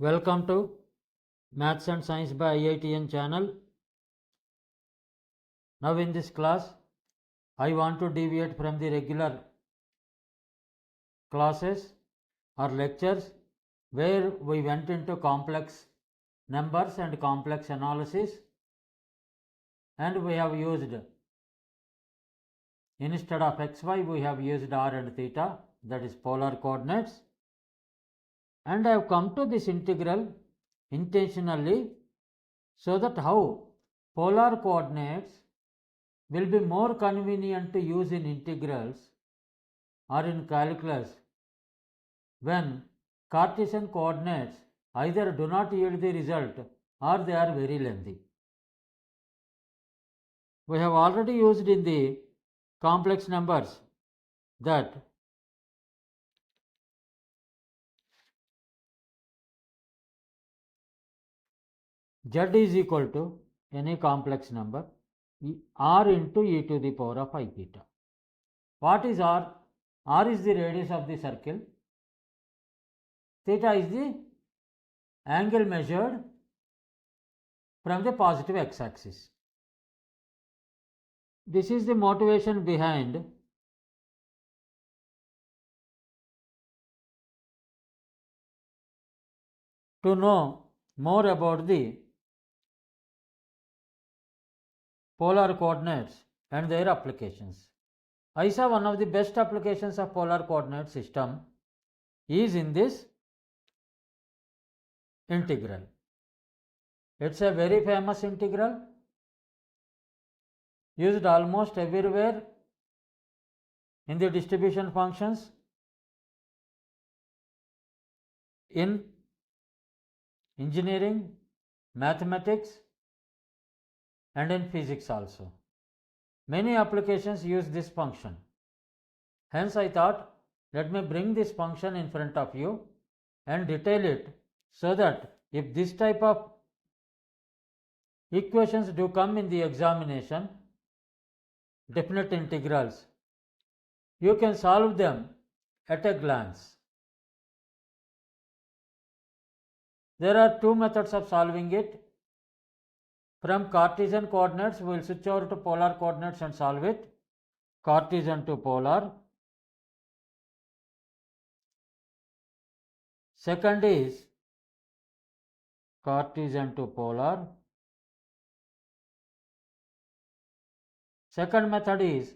Welcome to Maths and Science by IITian channel. Now in this class, I want to deviate from the regular classes or lectures where we went into complex numbers and complex analysis, and we have used, instead of xy, we have used r and theta, that is polar coordinates. And I have come to this integral intentionally so that how polar coordinates will be more convenient to use in integrals or in calculus when Cartesian coordinates either do not yield the result or they are very lengthy. We have already used in the complex numbers that z is equal to any complex number r into e to the power of I theta. What is r? R is the radius of the circle. Theta is the angle measured from the positive x-axis. This is the motivation behind to know more about the polar coordinates and their applications. I saw one of the best applications of polar coordinate system is in this integral. It's a very famous integral used almost everywhere in the distribution functions, in engineering, mathematics, and in physics also. Many applications use this function. Hence I thought, let me bring this function in front of you and detail it so that if this type of equations do come in the examination, definite integrals, you can solve them at a glance. There are two methods of solving it. From Cartesian coordinates, we will switch over to polar coordinates and solve it. Cartesian to polar. Second is Cartesian to polar. Second method is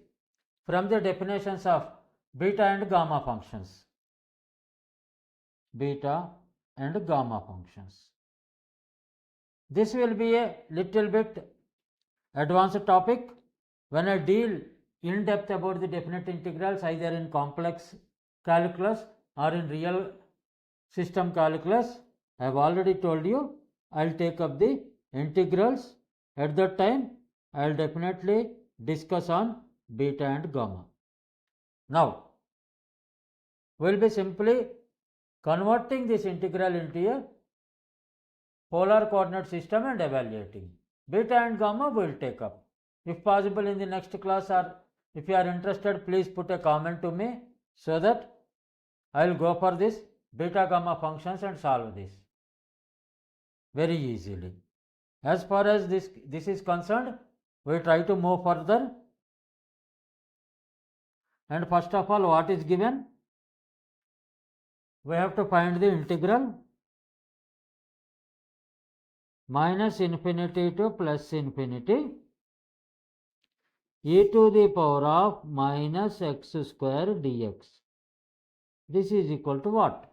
from the definitions of beta and gamma functions. Beta and gamma functions. This will be a little bit advanced topic. When I deal in depth about the definite integrals either in complex calculus or in real system calculus, I have already told you I will take up the integrals. At that time I will definitely discuss on beta and gamma. Now we will be simply converting this integral into a polar coordinate system and evaluating. Beta and gamma we will take up. If possible in the next class, or if you are interested, please put a comment to me so that I will go for this beta gamma functions and solve this very easily. As far as this is concerned, we try to move further. And first of all, what is given? We have to find the integral minus infinity to plus infinity e to the power of minus x square dx. This is equal to what?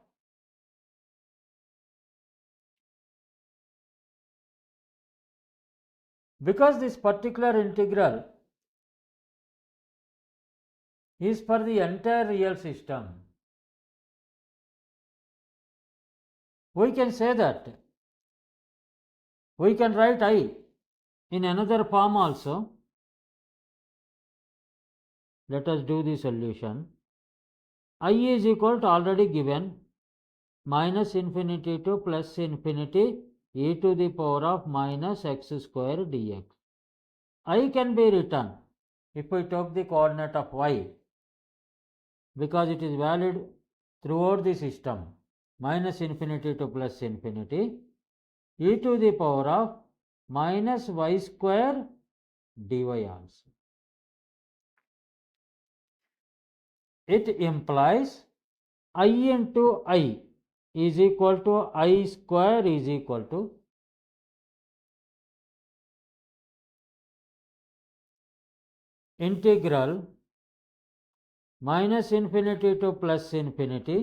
Because this particular integral is for the entire real system, we can say that we can write I in another form also. Let us do the solution. I is equal to already given minus infinity to plus infinity e to the power of minus x square dx. I can be written if we took the coordinate of y, because it is valid throughout the system. minus infinity to plus infinity e to the power of minus y square dy also. It implies I into I is equal to I square is equal to integral minus infinity to plus infinity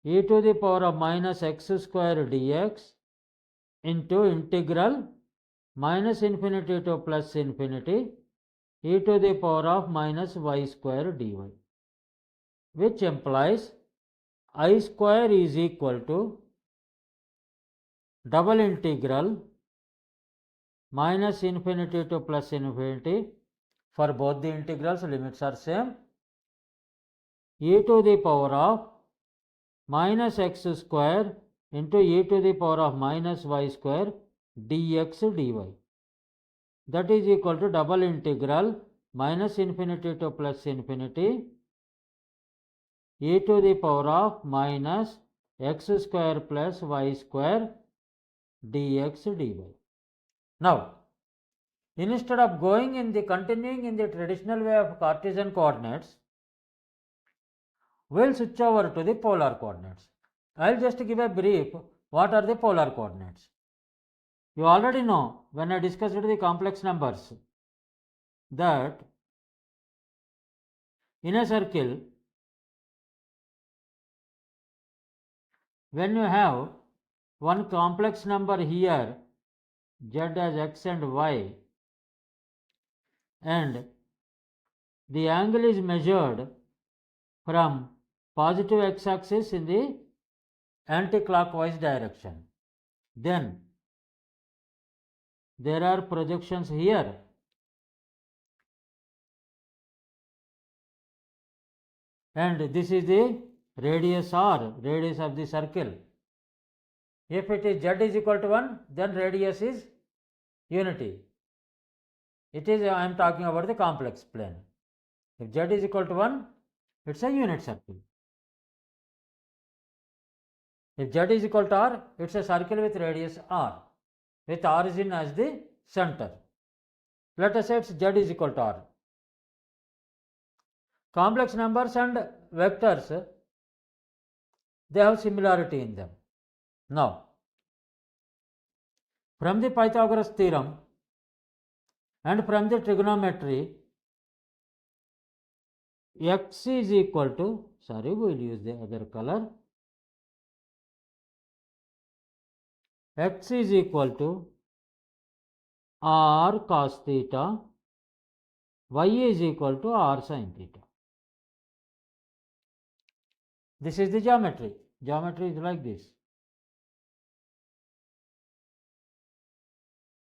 e to the power of minus x square dx into integral minus infinity to plus infinity e to the power of minus y square dy, which implies I square is equal to double integral minus infinity to plus infinity. For both the integrals, limits are same, e to the power of minus x square into e to the power of minus y square dx dy. That is equal to double integral minus infinity to plus infinity e to the power of minus x square plus y square dx dy. Now, instead of continuing in the traditional way of Cartesian coordinates, we'll switch over to the polar coordinates. I'll just give a brief. What are the polar coordinates? You already know when I discussed the complex numbers that in a circle, when you have one complex number here, z as x and y, and the angle is measured from positive x-axis in the anti-clockwise direction, then there are projections here and this is the radius r, radius of the circle. If it is z is equal to 1, then radius is unity. It is, I am talking about the complex plane. If z is equal to 1, it's a unit circle. If z is equal to r, it's a circle with radius r, with origin as the center. Let us say it's z is equal to r. Complex numbers and vectors, they have similarity in them. Now, from the Pythagoras theorem and from the trigonometry, x is equal to, we will use the other color, x is equal to r cos theta, y is equal to r sin theta. This is the geometry. Geometry is like this.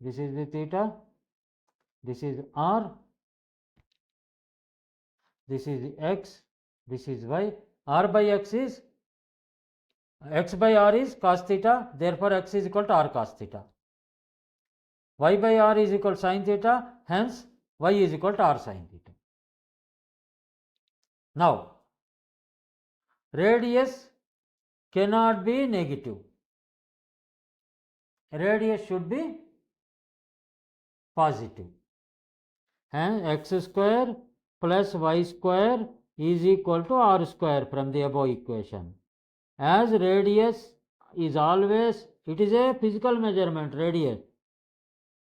This is the theta, this is r, this is the x, this is y. R by x is, x by r is cos theta, therefore x is equal to r cos theta. Y by r is equal to sin theta, hence y is equal to r sin theta. Now, radius cannot be negative. Radius should be positive. And x square plus y square is equal to r square from the above equation. As radius is always, it is a physical measurement, radius.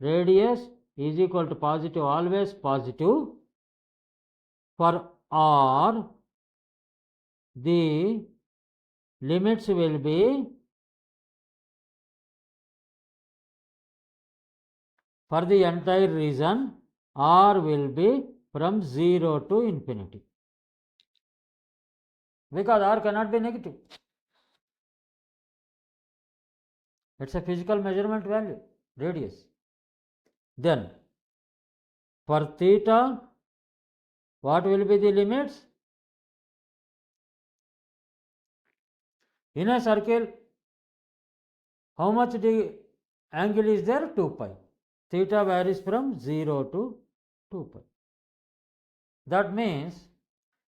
Radius is equal to positive, always positive. For r, the limits will be, for the entire region, r will be from 0 to infinity, because r cannot be negative. It's a physical measurement value, radius. Then, for theta, what will be the limits? In a circle, how much the angle is there? 2 pi. Theta varies from 0 to 2 pi. That means,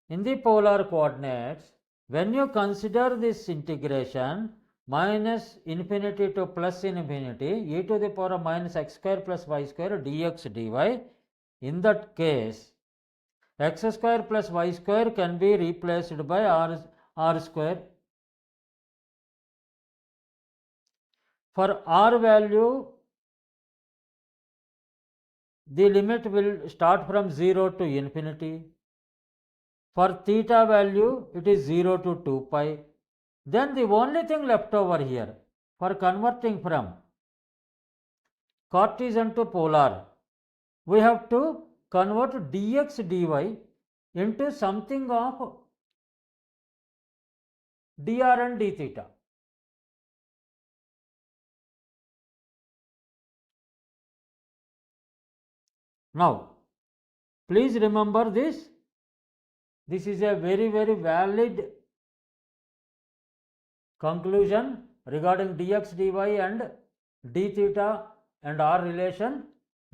in the polar coordinates, when you consider this integration minus infinity to plus infinity e to the power of minus x square plus y square dx dy, in that case x square plus y square can be replaced by r square. For r value, the limit will start from 0 to infinity. For theta value, it is 0 to 2 pi. Then the only thing left over here for converting from Cartesian to polar, we have to convert dx dy into something of dr and d theta. Now, please remember this. This is a very, very valid conclusion regarding dx dy and d theta and r relation.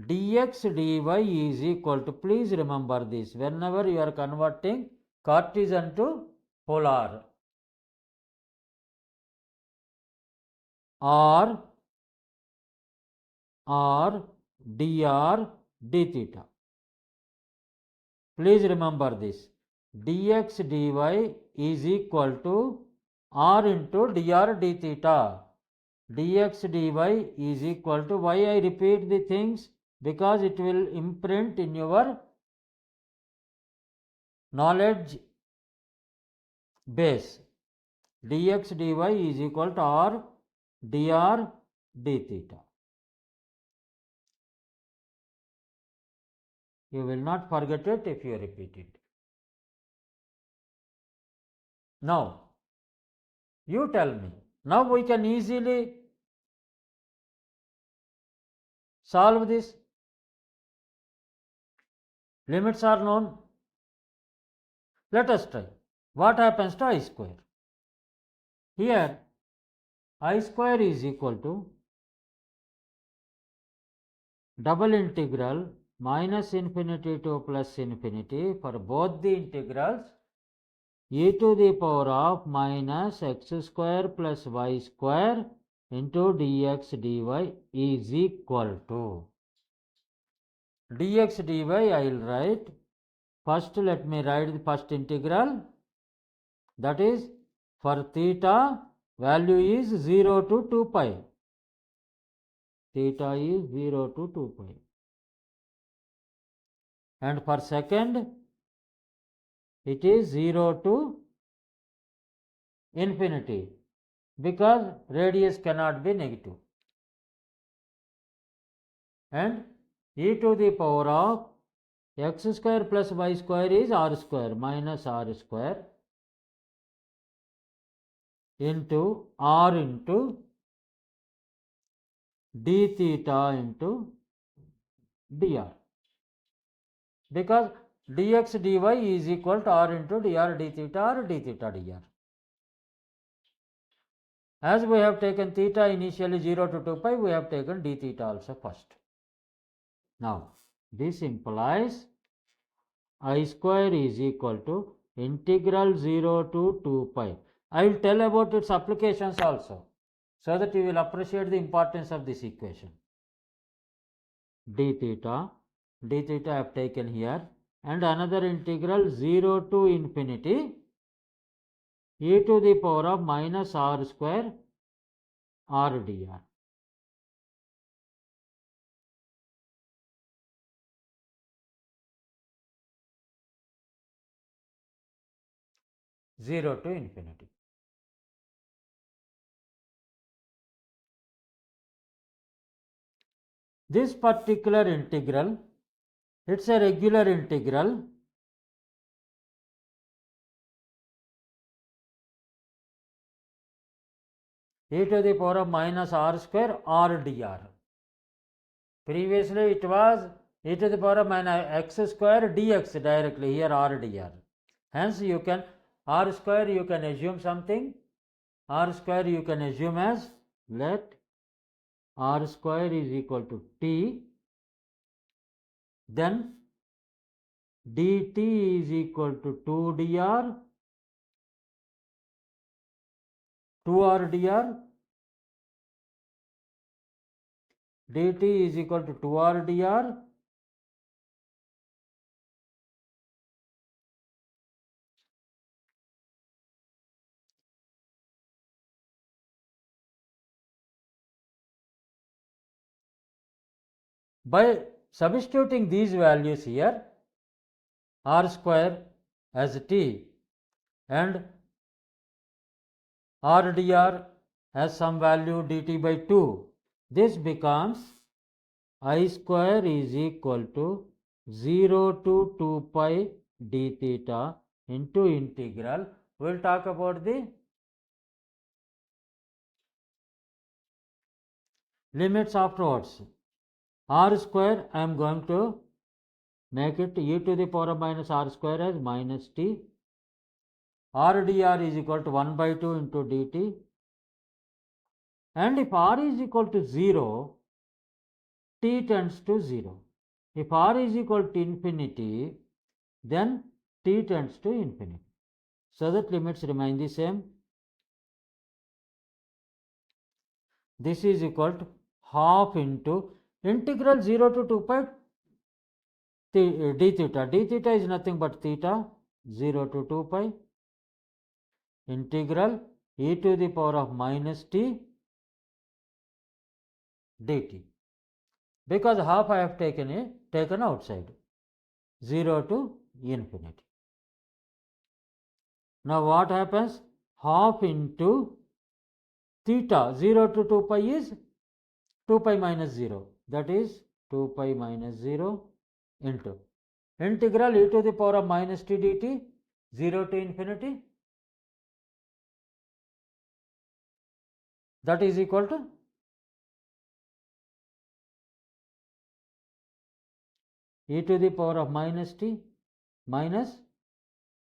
Dx dy is equal to, please remember this, whenever you are converting Cartesian to polar, r dr d theta. Please remember this, dx dy is equal to r into dr d theta. Dx dy is equal to, why I repeat the things, because it will imprint in your knowledge base. Dx dy is equal to r dr d theta. You will not forget it if you repeat it. Now, you tell me. Now we can easily solve this. Limits are known. Let us try. What happens to I square? Here, I square is equal to double integral minus infinity to plus infinity for both the integrals e to the power of minus x square plus y square into dx dy is equal to dx dy. I will write first. Let me write the first integral, that is for theta value is 0 to 2 pi. Theta is 0 to 2 pi. And for second, it is 0 to infinity, because radius cannot be negative. And e to the power of x square plus y square is r square minus r square into r into d theta into dr, because dx dy is equal to r into dr d theta or d theta dr. As we have taken theta initially 0 to 2 pi, we have taken d theta also first. Now, this implies I square is equal to integral 0 to 2 pi. I will tell about its applications also, so that you will appreciate the importance of this equation. D theta I have taken here, and another integral 0 to infinity e to the power of minus r square r dr. Zero to infinity. This particular integral, it's a regular integral. E to the power of minus r square r dr. Previously it was e to the power of minus x square dx directly, here r dr. Hence you can, r square you can assume something, r square you can assume as, let r square is equal to t, then dt is equal to 2 dr 2r dr dt is equal to 2r dr by substituting these values here, r square as t and r dr has some value dt by 2. This becomes I square is equal to 0 to 2 pi d theta into integral. We will talk about the limits afterwards. R square I am going to make it e to the power of minus r square as minus t. R dr is equal to 1 by 2 into dt. And if r is equal to 0, t tends to 0. If r is equal to infinity, then t tends to infinity. So that limits remain the same. This is equal to half into integral 0 to 2 pi d theta. D theta is nothing but theta, 0 to 2 pi integral e to the power of minus t dt. Because half I have taken outside, 0 to infinity. Now what happens? Half into theta, 0 to 2 pi is 2 pi minus 0, that is 2 pi minus 0 into integral e to the power of minus t dt, 0 to infinity, that is equal to e to the power of minus t minus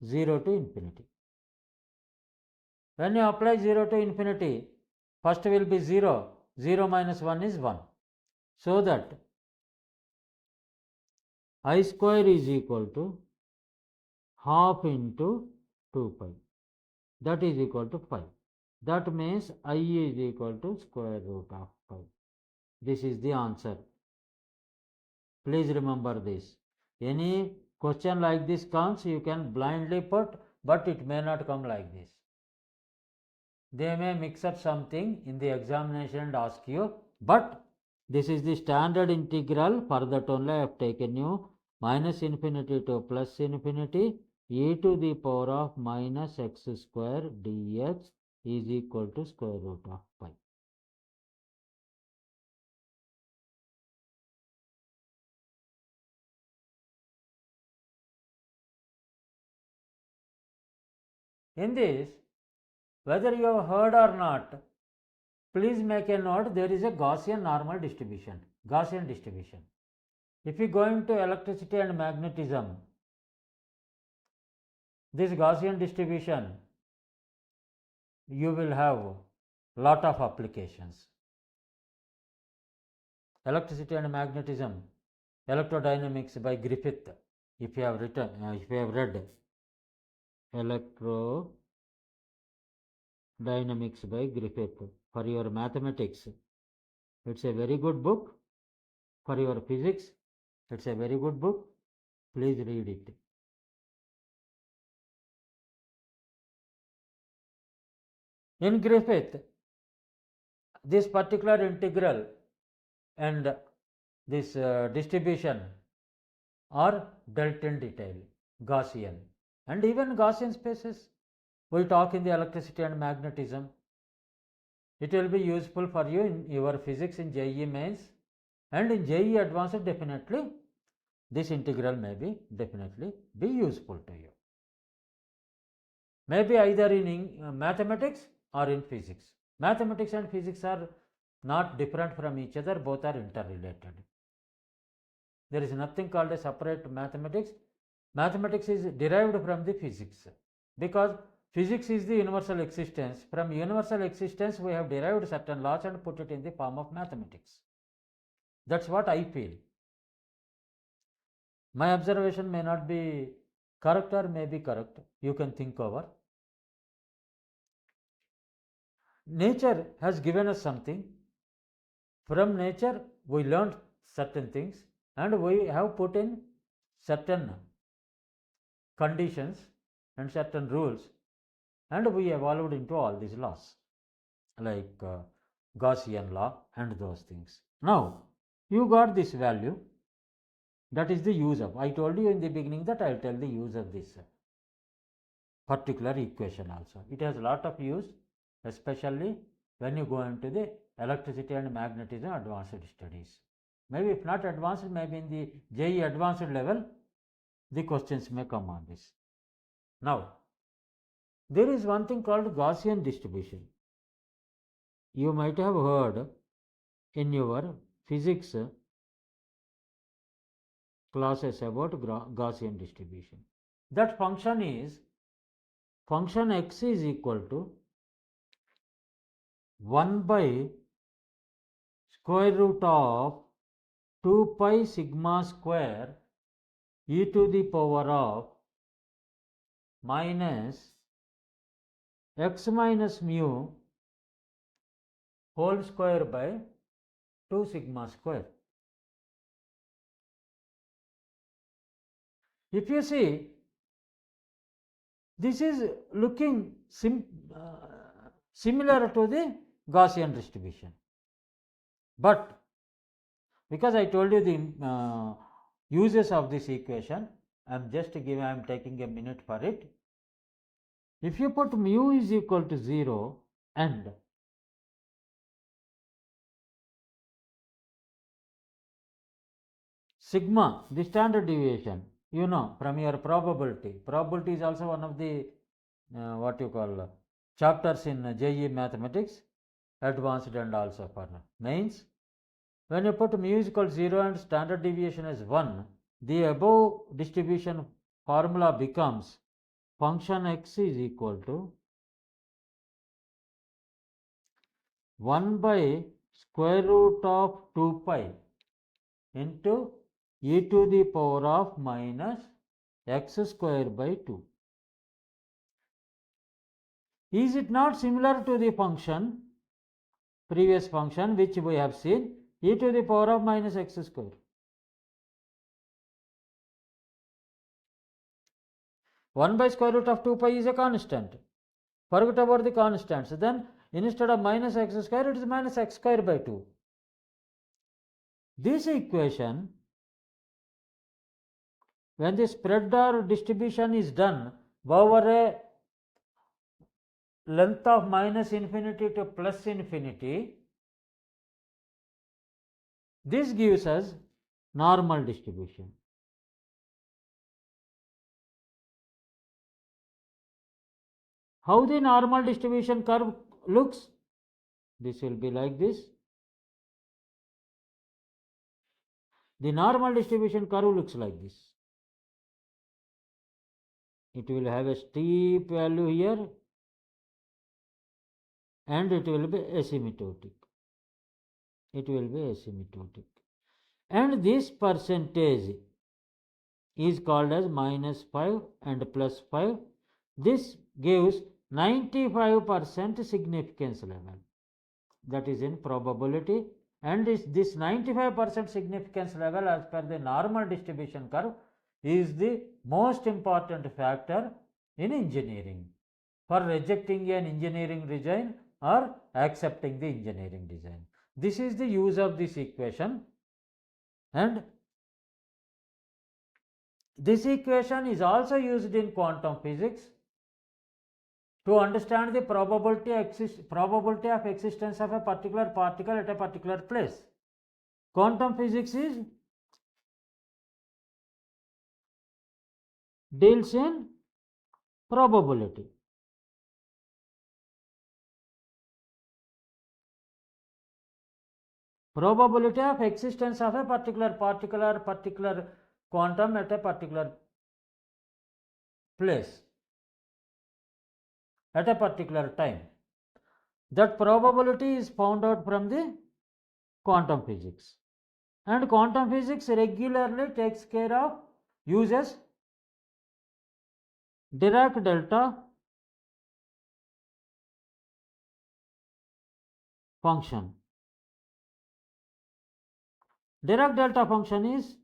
0 to infinity. When you apply 0 to infinity, first will be 0, 0 minus 1 is 1. So that I square is equal to half into 2 pi, that is equal to 5. That means I is equal to square root of 5. This is the answer. Please remember this. Any question like this comes, you can blindly put, but it may not come like this. They may mix up something in the examination and ask you, but this is the standard integral. For that only I have taken you minus infinity to plus infinity e to the power of minus x square dx is equal to square root of pi. In this, whether you have heard or not, please make a note, there is a Gaussian normal distribution, Gaussian distribution. If you go into electricity and magnetism, this Gaussian distribution, you will have lot of applications. Electricity and magnetism, electrodynamics by Griffith, if you have read electrodynamics by Griffith for your mathematics, it's a very good book. For your physics, it's a very good book. Please read it. In Griffith, this particular integral and this distribution are dealt in detail, Gaussian, and even Gaussian spaces. We talk in the electricity and magnetism. It will be useful for you in your physics in JEE mains, and in JEE Advanced definitely this integral may be definitely be useful to you. Maybe either in mathematics or in physics. Mathematics and physics are not different from each other, both are interrelated. There is nothing called a separate mathematics. Mathematics is derived from the physics, because physics is the universal existence. From universal existence we have derived certain laws and put it in the form of mathematics. That's what I feel. My observation may not be correct or may be correct. You can think over. nature has given us something. From nature we learned certain things and we have put in certain conditions and certain rules, and we evolved into all these laws like Gaussian law and those things. Now you got this value, that is the use of. I told you in the beginning that I will tell the use of this particular equation also. It has a lot of use, especially when you go into the electricity and magnetism advanced studies. Maybe if not advanced, maybe in the JEE advanced level, the questions may come on this. Now, there is one thing called Gaussian distribution. You might have heard in your physics classes about Gaussian distribution. That function is, function x is equal to 1 by square root of 2 pi sigma square e to the power of minus x minus mu whole square by 2 sigma square. If you see, this is looking similar to the Gaussian distribution, but because I told you the uses of this equation, I am taking a minute for it. If you put mu is equal to 0 and sigma, the standard deviation, you know from your probability. Probability is also one of the chapters in JEE mathematics, advanced and also for mains. When you put mu is equal to 0 and standard deviation as 1, the above distribution formula becomes function x is equal to 1 by square root of 2 pi into e to the power of minus x square by 2. Is it not similar to the function, previous function which we have seen, e to the power of minus x square? 1 by square root of 2 pi is a constant. Forget about the constants. Then instead of minus x square, it is minus x square by 2. This equation, when the spread or distribution is done over a length of minus infinity to plus infinity, this gives us normal distribution. How the normal distribution curve looks? This will be like this. The normal distribution curve looks like this. It will have a steep value here and it will be asymptotic. It will be asymptotic. And this percentage is called as minus 5 and plus 5. This gives 95% significance level. That is in probability, and this 95% significance level as per the normal distribution curve is the most important factor in engineering for rejecting an engineering design or accepting the engineering design. This is the use of this equation, and this equation is also used in quantum physics to understand the probability of existence of a particular particle at a particular place. Quantum physics deals in probability. Probability of existence of a particular particle or particular quantum at a particular place at a particular time. That probability is found out from the quantum physics, and quantum physics regularly takes care of, uses Dirac delta function. Dirac delta function is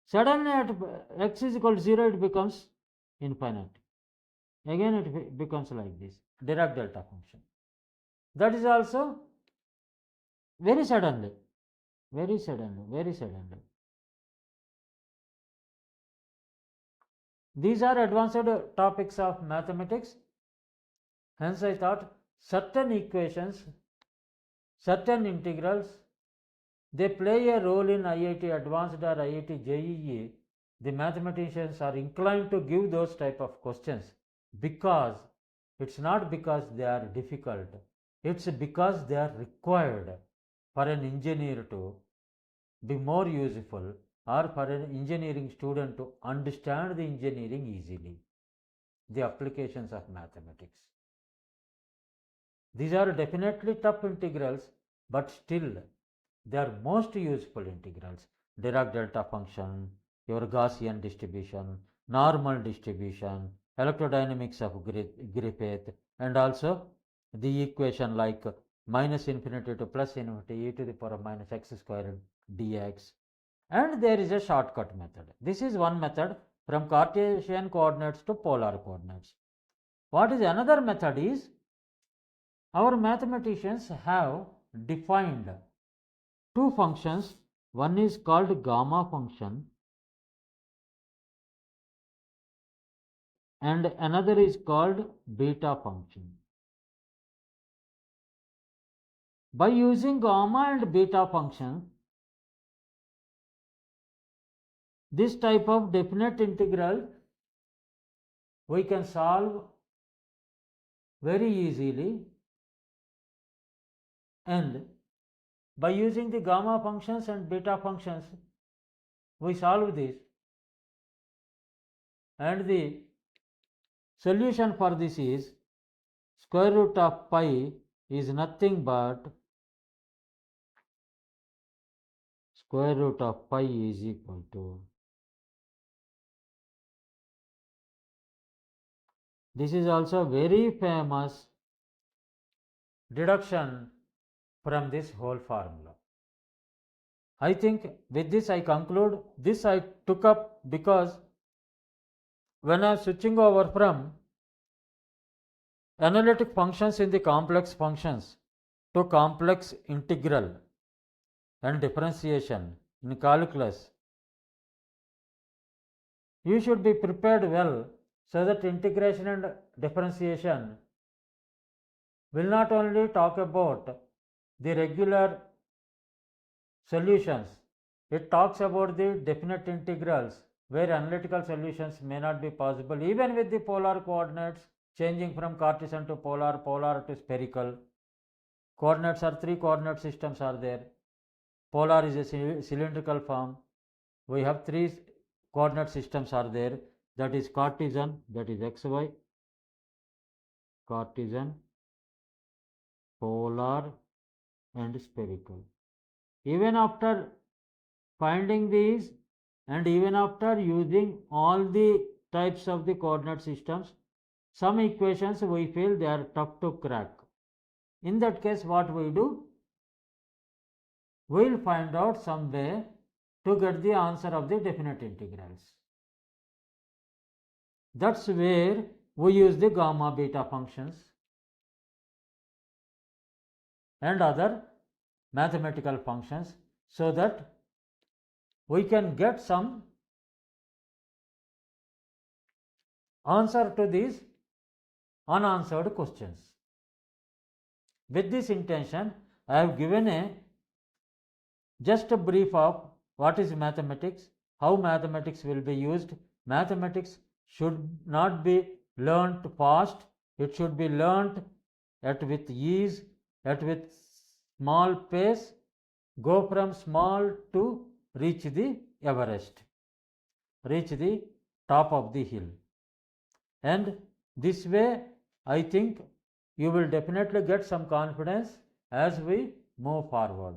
suddenly at x is equal to 0 it becomes infinite. Again it becomes like this, Dirac delta function. That is also very suddenly. These are advanced topics of mathematics. Hence I thought certain equations, certain integrals, they play a role in IIT Advanced or IIT JEE. The mathematicians are inclined to give those type of questions because it's not because they are difficult, it's because they are required for an engineer to be more useful or for an engineering student to understand the engineering easily, the applications of mathematics. These are definitely tough integrals, but still they are most useful integrals. Dirac delta function, your Gaussian distribution, normal distribution, electrodynamics of Griffith, and also the equation like minus infinity to plus infinity e to the power minus x squared dx. And there is a shortcut method. This is one method from Cartesian coordinates to polar coordinates. What is another method is, our mathematicians have defined two functions. One is called gamma function and another is called beta function. By using gamma and beta function, this type of definite integral we can solve very easily, and by using the gamma functions and beta functions we solve this, and the solution for this is square root of pi is nothing but square root of pi is equal to, this is also very famous deduction from this whole formula. I think with this I conclude. This I took up because when I am switching over from analytic functions in the complex functions to complex integral and differentiation in calculus, you should be prepared well so that integration and differentiation will not only talk about the regular solutions, it talks about the definite integrals where analytical solutions may not be possible even with the polar coordinates changing from Cartesian to polar, polar to spherical. Coordinates are three coordinate systems are there. Polar is a cylindrical form. We have three coordinate systems are there, that is Cartesian, that is xy, Cartesian, polar and spherical. Even after finding these and even after using all the types of the coordinate systems, some equations we feel they are tough to crack. In that case, what we do? We will find out some way to get the answer of the definite integrals. That's where we use the gamma beta functions and other mathematical functions so that we can get some answer to these unanswered questions. With this intention, I have given just a brief of what is mathematics, how mathematics will be used. Mathematics should not be learnt fast, it should be learnt with ease, with small pace, go from small to reach the Everest, reach the top of the hill. And this way I think you will definitely get some confidence as we move forward.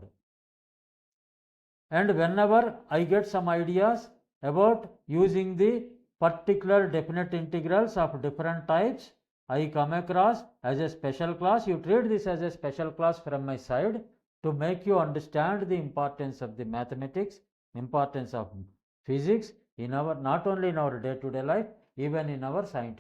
And whenever I get some ideas about using the particular definite integrals of different types, I come across as a special class. You treat this as a special class from my side to make you understand the importance of the mathematics, importance of physics in our, not only in our day-to-day life, even in our scientific